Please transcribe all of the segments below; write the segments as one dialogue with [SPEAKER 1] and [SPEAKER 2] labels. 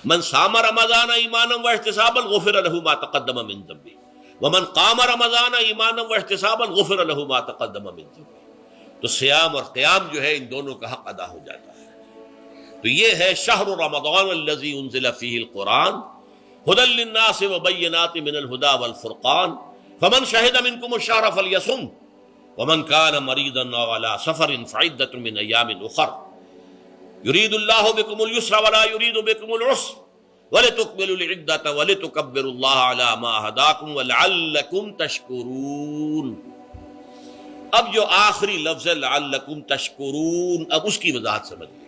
[SPEAKER 1] من صام رمضان ایمانا واحتسابا غفر له ما تقدم من ذنبه ومن قام رمضان ایمانا واحتسابا غفر له ما تقدم من ذنبه. تو سیام اور قیام جو ہے ان دونوں کا حق ادا ہو جاتا ہے. تو یہ ہے شہر رمضان الذی انزل فیہ القرآن ھدی للناس وبینات من الھدی والفرقان فمن شہد منکم الشہر فلیصم ومن کان مریضا او علی سفر فعدۃ من ایام اخر یرید اللہ بکم اليسر ولا یرید بکم العسر ولتکملوا العدۃ ولتکبروا اللہ علی ما ھداکم ولعلکم تشکرون. اب جو آخری لفظ ہے لعلکم تشکرون، اب اس کی وضاحت سمجھیے.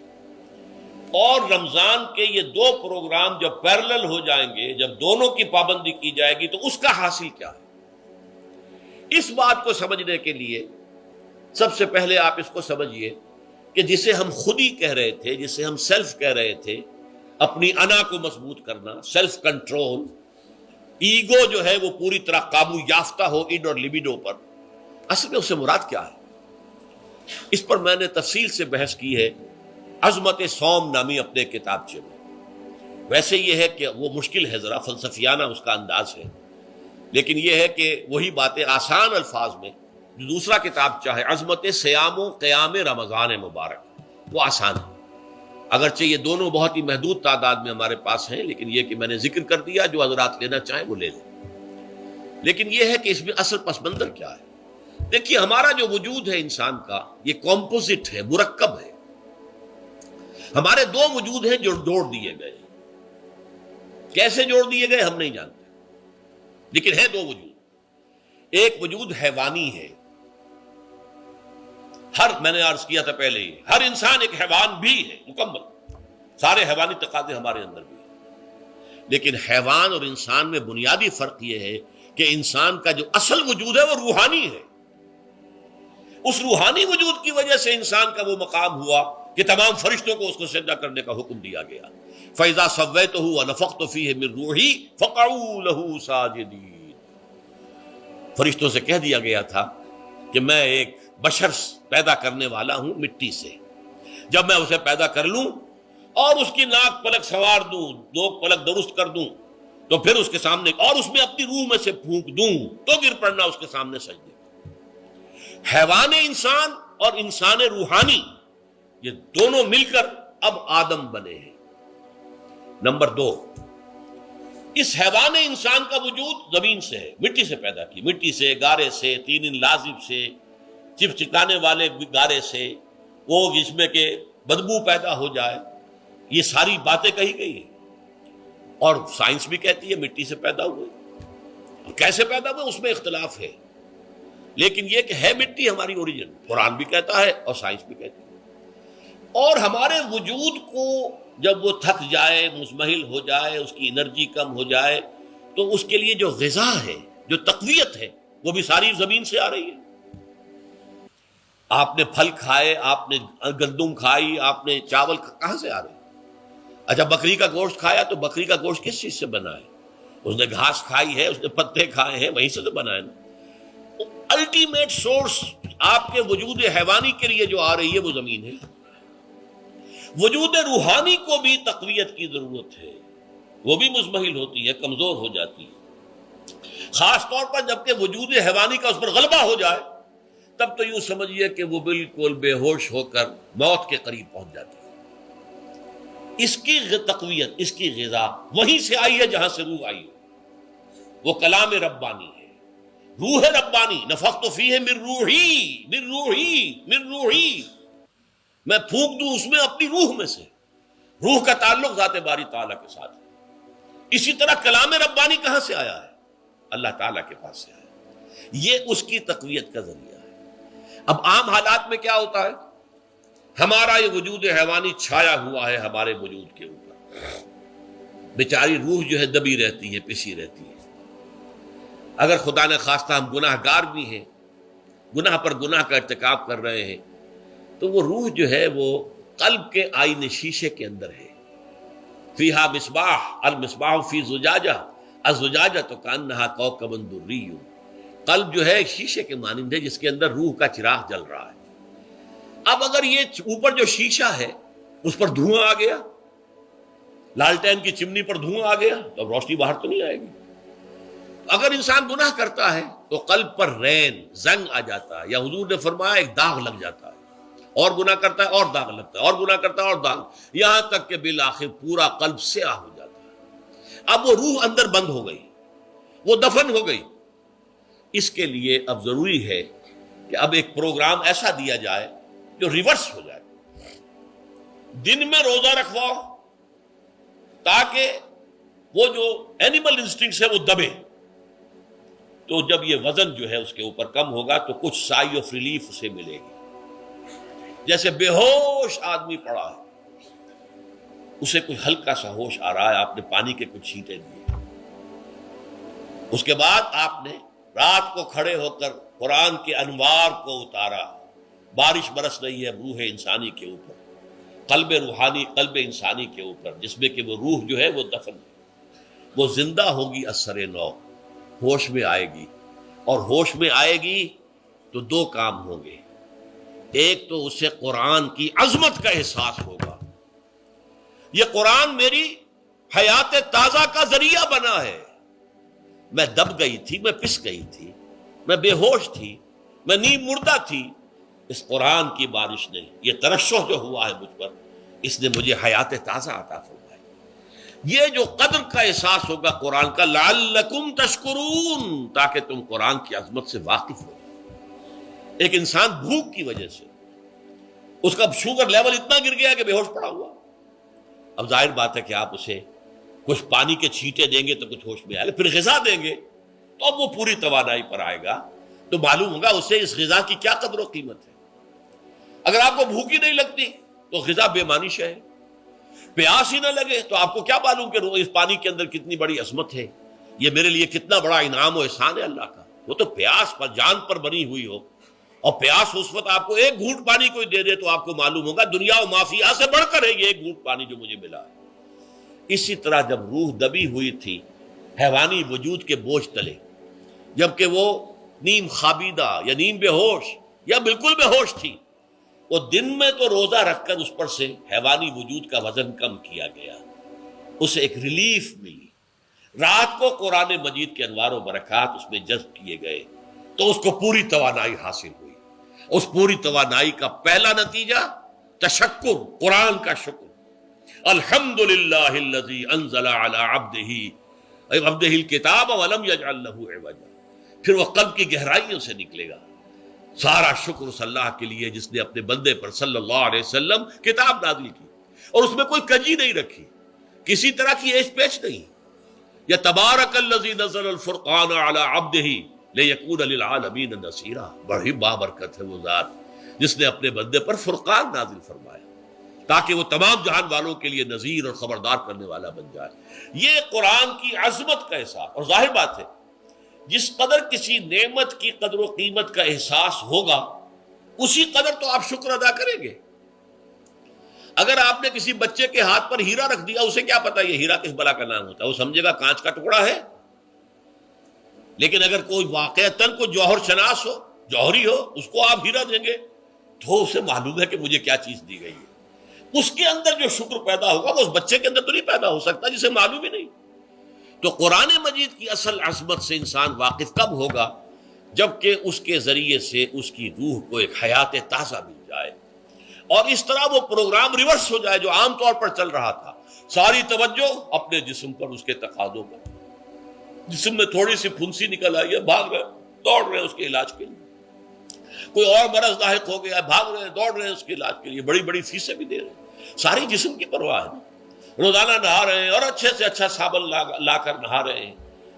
[SPEAKER 1] اور رمضان کے یہ دو پروگرام جب پیرلل ہو جائیں گے، جب دونوں کی پابندی کی جائے گی تو اس کا حاصل کیا ہے؟ اس بات کو سمجھنے کے لیے سب سے پہلے آپ اس کو سمجھیے کہ جسے ہم خود ہی کہہ رہے تھے، جسے ہم سیلف کہہ رہے تھے، اپنی انا کو مضبوط کرنا، سیلف کنٹرول، ایگو جو ہے وہ پوری طرح قابو یافتہ ہو اڈ اور لیبیڈو پر، اصل میں اس سے مراد کیا ہے؟ اس پر میں نے تفصیل سے بحث کی ہے عظمت صوم نامی اپنے کتابچے میں. ویسے یہ ہے کہ وہ مشکل ہے، ذرا فلسفیانہ اس کا انداز ہے، لیکن یہ ہے کہ وہی باتیں آسان الفاظ میں جو دوسرا کتاب چاہے عظمت سیام و قیام رمضان مبارک، وہ آسان ہے. اگرچہ یہ دونوں بہت ہی محدود تعداد میں ہمارے پاس ہیں، لیکن یہ کہ میں نے ذکر کر دیا، جو حضرات لینا چاہیں وہ لے لیں. لیکن یہ ہے کہ اس میں اصل پس منظر کیا ہے. دیکھیے ہمارا جو وجود ہے انسان کا، یہ کمپوزٹ ہے، مرکب ہے. ہمارے دو وجود ہیں جو جوڑ دیے گئے. کیسے جوڑ دیے گئے ہم نہیں جانتے، لیکن ہے دو وجود. ایک وجود حیوانی ہے، میں نے عرض کیا تھا پہلے ہی، ہر انسان ایک حیوان بھی ہے مکمل، سارے حیوانی تقاضے ہمارے اندر بھی ہیں. لیکن حیوان اور انسان میں بنیادی فرق یہ ہے کہ انسان کا جو اصل وجود ہے وہ روحانی ہے. اس روحانی وجود کی وجہ سے انسان کا وہ مقام ہوا کہ تمام فرشتوں کو اس کو سجدہ کرنے کا حکم دیا گیا. فَإِذَا سَوَّيْتُهُ وَنَفَخْتُ فِيهِ مِن رُوحِي فَقَعُوا لَهُ سَاجِدِينَ. فرشتوں سے کہہ دیا گیا تھا کہ میں ایک بشر پیدا کرنے والا ہوں مٹی سے. جب میں اسے پیدا کر لوں اور اس کی ناک پلک سنوار دوں، دو پلک درست کر دوں، تو پھر اس کے سامنے اور اس میں اپنی روح میں سے پھونک دوں تو گر پڑنا اس کے سامنے سجدے. حیوان انسان اور انسان روحانی، یہ دونوں مل کر اب آدم بنے ہیں. نمبر دو، اس حیوان انسان کا وجود زمین سے ہے، مٹی سے پیدا کی، مٹی سے، گارے سے، طین لازب سے، چپچکانے والے گارے سے، وہ جس میں کہ بدبو پیدا ہو جائے، یہ ساری باتیں کہی گئی ہیں. اور سائنس بھی کہتی ہے مٹی سے پیدا ہوئے. کیسے پیدا ہوئے اس میں اختلاف ہے، لیکن یہ کہ ہے مٹی ہماری اوریجن، قرآن بھی کہتا ہے اور سائنس بھی کہتی ہے. اور ہمارے وجود کو جب وہ تھک جائے، مزمحل ہو جائے، اس کی انرجی کم ہو جائے، تو اس کے لیے جو غذا ہے، جو تقویت ہے، وہ بھی ساری زمین سے آ رہی ہے. آپ نے پھل کھائے، آپ نے گندم کھائی، آپ نے چاول کہاں سے آ رہے؟ اچھا بکری کا گوشت کھایا تو بکری کا گوشت کس چیز سے بنا ہے؟ اس نے گھاس کھائی ہے، اس نے پتے کھائے ہیں، وہیں سے تو بنا ہے نا. الٹیمیٹ سورس آپ کے وجود حیوانی کے لیے جو آ رہی ہے وہ زمین ہے. وجود روحانی کو بھی تقویت کی ضرورت ہے، وہ بھی مزمحل ہوتی ہے، کمزور ہو جاتی ہے. خاص طور پر جبکہ وجود حیوانی کا اس پر غلبہ ہو جائے، تب تو یوں سمجھیے کہ وہ بالکل بے ہوش ہو کر موت کے قریب پہنچ جاتی ہے. اس کی تقویت، اس کی غذا وہیں سے آئی ہے جہاں سے روح آئی ہے. وہ کلام ربانی ہے، روح ربانی. نفخت فیہ من روحی، من روحی، من روحی، میں پھونک دوں اس میں اپنی روح میں سے. روح کا تعلق ذات باری تعالیٰ کے ساتھ ہے. اسی طرح کلام ربانی کہاں سے آیا ہے؟ اللہ تعالیٰ کے پاس سے آیا ہے. یہ اس کی تقویت کا ذریعہ ہے. اب عام حالات میں کیا ہوتا ہے؟ ہمارا یہ وجود حیوانی چھایا ہوا ہے ہمارے وجود کے اوپر، بیچاری روح جو ہے دبی رہتی ہے، پسی رہتی ہے. اگر خدا نے خواستہ ہم گناہ گار بھی ہیں، گناہ پر گناہ کا ارتکاب کر رہے ہیں، تو وہ روح جو ہے وہ قلب کے آئینے شیشے کے اندر ہے. فیہا مصباح، المصباح فی زجاجہ، الزجاجہ تو کانہا کوکب دری. قلب جو ہے ایک شیشے کے مانند ہے جس کے اندر روح کا چراغ جل رہا ہے. اب اگر یہ اوپر جو شیشہ ہے اس پر دھواں آ گیا، لالٹین کی چمنی پر دھواں آ گیا تو اب روشنی باہر تو نہیں آئے گی. اگر انسان گناہ کرتا ہے تو قلب پر رین زنگ آ جاتا ہے، یا حضور نے فرمایا ایک داغ لگ جاتا ہے، اور گناہ کرتا ہے اور داغ لگتا ہے، اور گناہ کرتا ہے اور داغ، یہاں تک کہ بالآخر پورا قلب سیاہ ہو جاتا ہے. اب وہ روح اندر بند ہو گئی، وہ دفن ہو گئی. اس کے لیے اب ضروری ہے کہ اب ایک پروگرام ایسا دیا جائے جو ریورس ہو جائے. دن میں روزہ رکھواؤ تاکہ وہ جو اینیمل انسٹنکٹس ہے وہ دبے. تو جب یہ وزن جو ہے اس کے اوپر کم ہوگا تو کچھ سائی آف ریلیف اسے ملے گی. جیسے بے ہوش آدمی پڑا ہے، اسے کوئی ہلکا سا ہوش آ رہا ہے، آپ نے پانی کے کچھ چھینٹے دیے، اس کے بعد آپ نے رات کو کھڑے ہو کر قرآن کے انوار کو اتارا. بارش برس رہی ہے روح انسانی کے اوپر، قلب روحانی، قلب انسانی کے اوپر، جس میں کہ وہ روح جو ہے وہ دفن ہے، وہ زندہ ہوگی اثر نو، ہوش میں آئے گی. اور ہوش میں آئے گی تو دو کام ہوں گے. ایک تو اسے قرآن کی عظمت کا احساس ہوگا، یہ قرآن میری حیات تازہ کا ذریعہ بنا ہے. میں دب گئی تھی، میں پس گئی تھی، میں بے ہوش تھی، میں نیم مردہ تھی. اس قرآن کی بارش نے، یہ ترشح جو ہوا ہے مجھ پر، اس نے مجھے حیات تازہ عطا فرمائی. یہ جو قدر کا احساس ہوگا قرآن کا، لعلکم تشکرون، تاکہ تم قرآن کی عظمت سے واقف ہو. ایک انسان بھوک کی وجہ سے اس کا شوگر لیول اتنا گر گیا کہ بے ہوش پڑا ہوا. اب ظاہر بات ہے کہ آپ اسے کچھ پانی کے چھینٹے دیں گے تو کچھ ہوش میں آئے گا، پھر غذا دیں گے تو اب وہ پوری توانائی پر آئے گا، تو معلوم ہوگا اسے اس غذا کی کیا قدر و قیمت ہے. اگر آپ کو بھوک ہی نہیں لگتی تو غذا بے معنی شے ہے. پیاس ہی نہ لگے تو آپ کو کیا معلوم کہ اس پانی کے اندر کتنی بڑی عظمت ہے، یہ میرے لیے کتنا بڑا انعام و احسان ہے اللہ کا. وہ تو پیاس پر، جان پر بنی ہوئی ہو، اور پیاس اس وقت آپ کو ایک گھونٹ پانی کوئی دے دے تو آپ کو معلوم ہوگا دنیا و مافیا سے بڑھ کر ہے یہ ایک گھونٹ پانی جو مجھے ملا ہے. اسی طرح جب روح دبی ہوئی تھی حیوانی وجود کے بوجھ تلے، جبکہ وہ نیم خابیدہ یا نیم بے ہوش یا بالکل بے ہوش تھی، وہ دن میں تو روزہ رکھ کر اس پر سے حیوانی وجود کا وزن کم کیا گیا، اسے ایک ریلیف ملی. رات کو قرآن مجید کے انوار و برکات اس میں جذب کیے گئے تو اس کو پوری توانائی حاصل ہوئی. اس پوری توانائی کا پہلا نتیجہ تشکر، قرآن کا شکر. الحمدللہ الذی انزل علی عبدہ الکتاب ولم یجعل لہ عوجا. پھر وہ قلب کی گہرائیوں سے نکلے گا. سارا شکر اس اللہ کے لیے جس نے اپنے بندے پر صلی اللہ علیہ وسلم کتاب نازل کی اور اس میں کوئی کجی نہیں رکھی، کسی طرح کی ایش پیچ نہیں. یا تبارک الذی نزل الفرقان علی عبدہ لیکون للعالمین نصیرا. بڑی بابرکت ہے وہ ذات جس نے اپنے بندے پر فرقان نازل فرمایا تاکہ وہ تمام جہان والوں کے لیے نذیر اور خبردار کرنے والا بن جائے. یہ قرآن کی عظمت کا احساس. اور ظاہر بات ہے جس قدر کسی نعمت کی قدر و قیمت کا احساس ہوگا اسی قدر تو آپ شکر ادا کریں گے. اگر آپ نے کسی بچے کے ہاتھ پر ہیرا رکھ دیا، اسے کیا پتا یہ ہیرا کس بلا کا نام ہوتا ہے، وہ سمجھے گا کانچ کا ٹکڑا ہے. لیکن اگر کوئی واقعتاً کوئی جوہر شناس ہو، جوہری ہو، اس کو آپ ہیرا دیں گے تو اسے معلوم ہے کہ مجھے کیا چیز دی گئی ہے. اس کے اندر جو شکر پیدا ہوگا وہ اس بچے کے اندر تو نہیں پیدا ہو سکتا جسے معلوم ہی نہیں. تو قرآن مجید کی اصل عظمت سے انسان واقف کب ہوگا؟ جبکہ اس کے ذریعے سے اس کی روح کو ایک حیات تازہ مل جائے اور اس طرح وہ پروگرام ریورس ہو جائے جو عام طور پر چل رہا تھا. ساری توجہ اپنے جسم پر، اس کے تقاضوں پر. جسم میں تھوڑی سی پھنسی نکل آئی ہے، بھاگ رہے، دوڑ رہے ہیں اس کے علاج کے لیے. کوئی اور مرض لاحق ہو گیا، بھاگ رہے ہیں، دوڑ رہے ہیں اس کے علاج کے لیے، بڑی بڑی فیسیں بھی دے رہے ہیں. ساری جسم کی پرواہ ہے. روزانہ نہا رہے ہیں اور اچھے سے اچھا صابن لا کر نہا رہے ہیں،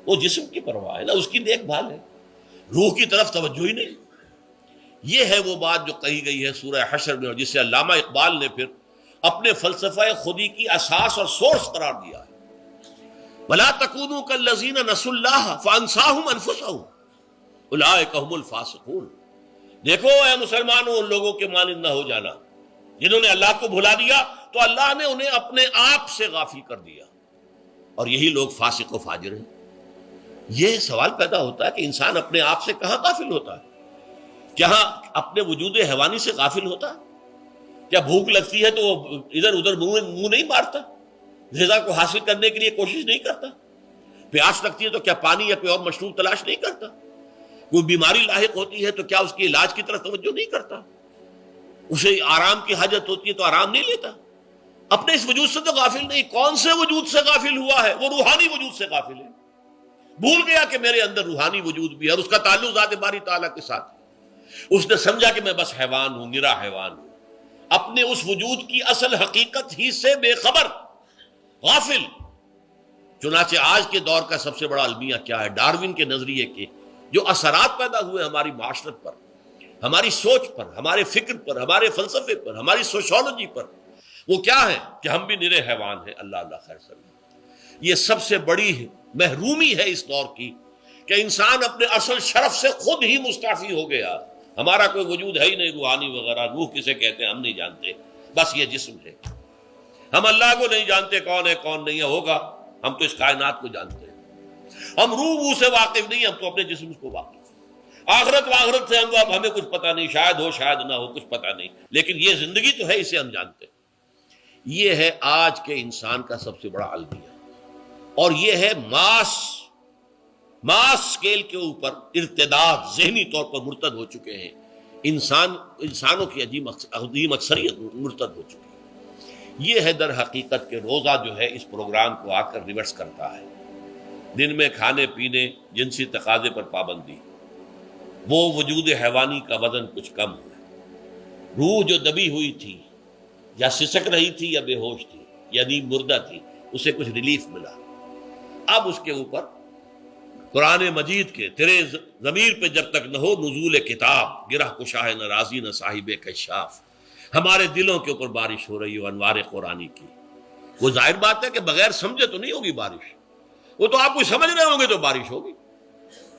[SPEAKER 1] وہ جسم کی پرواہ ہے نا، اس کی دیکھ بھال ہے. روح کی طرف توجہ ہی نہیں. یہ ہے وہ بات جو کہی گئی ہے سورہ حشر میں، اور جسے علامہ اقبال نے پھر اپنے فلسفہ خودی کی اساس اور سورس قرار دیا ہے. وَلَا تَكُونُوا كَالَّذِينَ نَسُوا اللَّهَ فَأَنسَاهُمْ أَنفُسَهُمْ أُولَٰئِكَ هُمُ الْفَاسِقُونَ. دیکھو اے مسلمانوں، ان لوگوں کے مانند نہ ہو جانا جنہوں نے اللہ کو بھلا دیا تو اللہ نے انہیں اپنے آپ سے غافل کر دیا، اور یہی لوگ فاسق و فاجر ہیں. یہ سوال پیدا ہوتا ہے کہ انسان اپنے آپ سے کہاں غافل ہوتا ہے؟ کیا اپنے وجود حیوانی سے غافل ہوتا ہے؟ کیا بھوک لگتی ہے تو ادھر ادھر منہ نہیں مارتا؟ غذا کو حاصل کرنے کے لیے کوشش نہیں کرتا؟ پیاس لگتی ہے تو کیا پانی یا کوئی اور مشروب تلاش نہیں کرتا؟ کوئی بیماری لاحق ہوتی ہے تو کیا اس کے علاج کی طرف توجہ نہیں کرتا؟ اسے آرام کی حاجت ہوتی ہے تو آرام نہیں لیتا؟ اپنے اس وجود سے تو غافل نہیں. کون سے وجود سے غافل ہوا ہے؟ وہ روحانی وجود سے غافل ہے. بھول گیا کہ میرے اندر روحانی وجود بھی ہے اور اس کا تعلق ذات باری تعالیٰ کے ساتھ ہے. اس نے سمجھا کہ میں بس حیوان ہوں، نرا حیوان ہوں، اپنے اس وجود کی اصل حقیقت ہی سے بے خبر، غافل. چنانچہ آج کے دور کا سب سے بڑا المیہ کیا ہے؟ ڈارون کے نظریے کے جو اثرات پیدا ہوئے ہماری معاشرت پر، ہماری سوچ پر، ہمارے فکر پر، ہمارے فلسفے پر، ہماری سوشولوجی پر، وہ کیا ہے کہ ہم بھی نرے حیوان ہیں. اللہ اللہ خیر سلام. یہ سب سے بڑی محرومی ہے اس دور کی کہ انسان اپنے اصل شرف سے خود ہی مستعفی ہو گیا. ہمارا کوئی وجود ہے ہی نہیں روحانی وغیرہ. روح کسے کہتے ہیں ہم نہیں جانتے، بس یہ جسم ہے. ہم اللہ کو نہیں جانتے کون ہے کون نہیں ہے. ہوگا ہم تو اس کائنات کو جانتے ہیں. ہم روح سے واقف نہیں، ہم تو اپنے جسم کو واقف. آخرت سے ہم ہمیں کچھ پتہ نہیں، شاید ہو شاید نہ ہو، کچھ پتہ نہیں، لیکن یہ زندگی تو ہے، اسے ہم جانتے ہیں. یہ ہے آج کے انسان کا سب سے بڑا المیہ. اور یہ ہے ماس اسکیل کے اوپر ارتداد، ذہنی طور پر مرتد ہو چکے ہیں. انسانوں کی عظیم اکثریت مرتد ہو چکی ہے. یہ ہے در حقیقت کہ روزہ جو ہے اس پروگرام کو آ کر ریورس کرتا ہے. دن میں کھانے پینے، جنسی تقاضے پر پابندی، وہ وجود حیوانی کا وزن کچھ کم ہوا. روح جو دبی ہوئی تھی، یا سسک رہی تھی یا بے ہوش تھی، یعنی مردہ تھی، اسے کچھ ریلیف ملا. اب اس کے اوپر قرآن مجید کے تیرے ضمیر پہ جب تک نہ ہو نزول کتاب، گرہ کشاہ نہ رازی نہ صاحب کشاف، ہمارے دلوں کے اوپر بارش ہو رہی ہو انوار قرآنی کی. وہ ظاہر بات ہے کہ بغیر سمجھے تو نہیں ہوگی بارش. وہ تو آپ کو سمجھ رہے ہوں گے تو بارش ہوگی،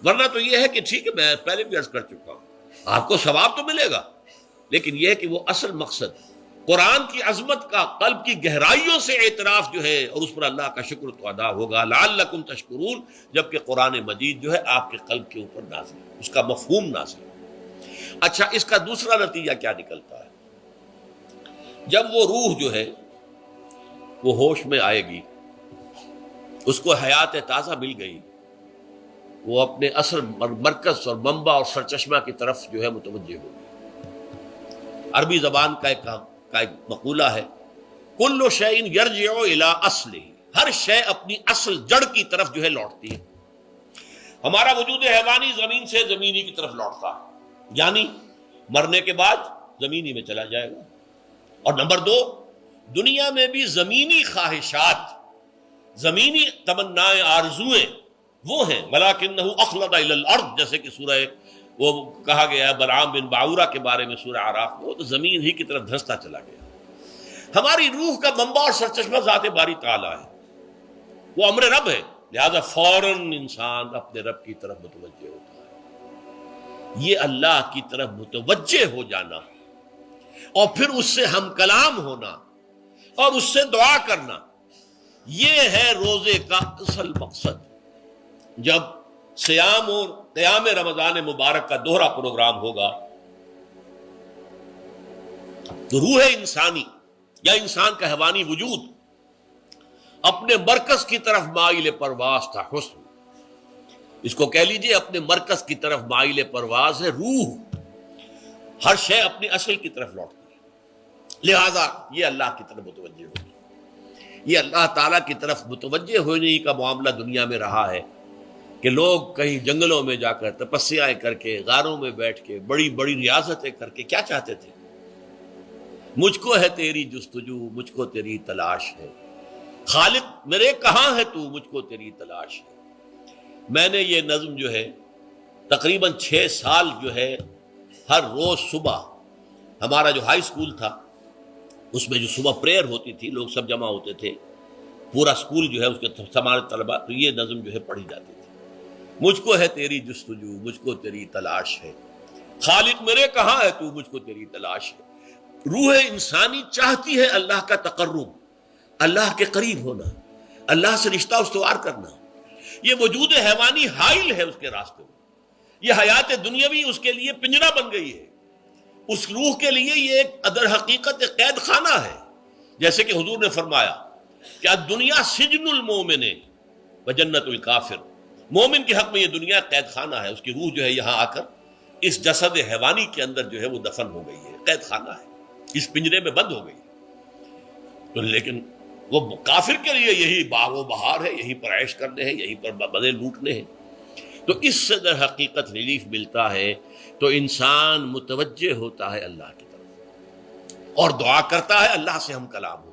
[SPEAKER 1] ورنہ تو یہ ہے کہ ٹھیک ہے، میں پہلے بھی عرض کر چکا ہوں، آپ کو ثواب تو ملے گا، لیکن یہ ہے کہ وہ اصل مقصد قرآن کی عظمت کا قلب کی گہرائیوں سے اعتراف جو ہے، اور اس پر اللہ کا شکر تو ادا ہوگا. لعلکم تشکرون، جبکہ قرآن مجید جو ہے آپ کے قلب کے اوپر نازل ہے، اس کا مفہوم نازل ہے. اچھا، اس کا دوسرا نتیجہ کیا نکلتا ہے؟ جب وہ روح جو ہے وہ ہوش میں آئے گی، اس کو حیات تازہ مل گئی، وہ اپنے اصل مرکز اور منبع اور سرچشمہ کی طرف جو ہے متوجہ ہوگی. عربی زبان کا ایک مقولہ ہے، کل شیء یرجع الی اصلہ، ہر شے اپنی اصل جڑ کی طرف جو ہے لوٹتی ہے. ہمارا وجود حیوانی زمین سے زمینی کی طرف لوٹتا ہے، یعنی مرنے کے بعد زمینی میں چلا جائے گا. اور نمبر دو، دنیا میں بھی زمینی خواہشات، زمینی تمنائیں، آرزویں وہ ہیں. ولکنہ اخلد الی الارض، جیسے کہ سورہ وہ کہا گیا ہے بلعام بن باعورہ کے بارے میں سورہ اعراف میں، وہ تو زمین ہی کی طرف دھنستا چلا گیا. ہماری روح کا منبع اور سرچشمہ ذات باری تعالیٰ ہے، وہ امر رب ہے، لہذا فوراً انسان اپنے رب کی طرف متوجہ ہوتا ہے. یہ اللہ کی طرف متوجہ ہو جانا اور پھر اس سے ہم کلام ہونا اور اس سے دعا کرنا، یہ ہے روزے کا اصل مقصد. جب سیام اور قیام رمضان مبارک کا دوہرا پروگرام ہوگا تو روح انسانی یا انسان کا حیوانی وجود اپنے مرکز کی طرف مائل پرواز تھا. حسن، اس کو کہہ لیجئے اپنے مرکز کی طرف مائل پرواز ہے. روح ہر شے اپنی اصل کی طرف لوٹتی ہے، لہذا یہ اللہ کی طرف متوجہ ہوگی. یہ اللہ تعالیٰ کی طرف متوجہ ہونے کا معاملہ دنیا میں رہا ہے کہ لوگ کہیں جنگلوں میں جا کر تپسیائیں کر کے، غاروں میں بیٹھ کے، بڑی بڑی ریاضتیں کر کے کیا چاہتے تھے؟ مجھ کو ہے تیری جستجو، مجھ کو تیری تلاش ہے. خالق میرے کہاں ہے تو، مجھ کو تیری تلاش ہے. میں نے یہ نظم جو ہے تقریباً 6 سال جو ہے ہر روز صبح، ہمارا جو ہائی اسکول تھا اس میں جو صبح پریئر ہوتی تھی، لوگ سب جمع ہوتے تھے، پورا اسکول جو ہے اس کے ہمارے طلباء، تو یہ نظم جو ہے پڑھی جاتی تھی. مجھ کو ہے تیری جستجو، مجھ کو تیری تلاش ہے. خالق میرے کہاں ہے تو، مجھ کو تیری تلاش ہے. روح انسانی چاہتی ہے اللہ کا تقرب، اللہ کے قریب ہونا، اللہ سے رشتہ استوار کرنا. یہ وجود حیوانی حائل ہے اس کے راستے میں. یہ حیات دنیاوی اس کے لیے پنجرا بن گئی ہے. اس روح کے لیے یہ ایک در حقیقت ایک قید خانہ ہے. جیسے کہ حضور نے فرمایا کہ دنیا سجن المومن و جنت الکافر، مومن کے حق میں یہ دنیا قید خانہ ہے، اس کی روح جو ہے یہاں آ کر اس جسد حیوانی کے اندر جو ہے وہ دفن ہو گئی ہے، قید خانہ ہے، اس پنجرے میں بند ہو گئی ہے۔ تو لیکن وہ کافر کے لیے یہی باغ و بہار ہے، یہیں پر عیش کرنے ہیں، یہیں پر مزے لوٹنے ہیں۔ تو اس سے در حقیقت ریلیف ملتا ہے، تو انسان متوجہ ہوتا ہے اللہ کی طرف اور دعا کرتا ہے اللہ سے ہم کلام ہو۔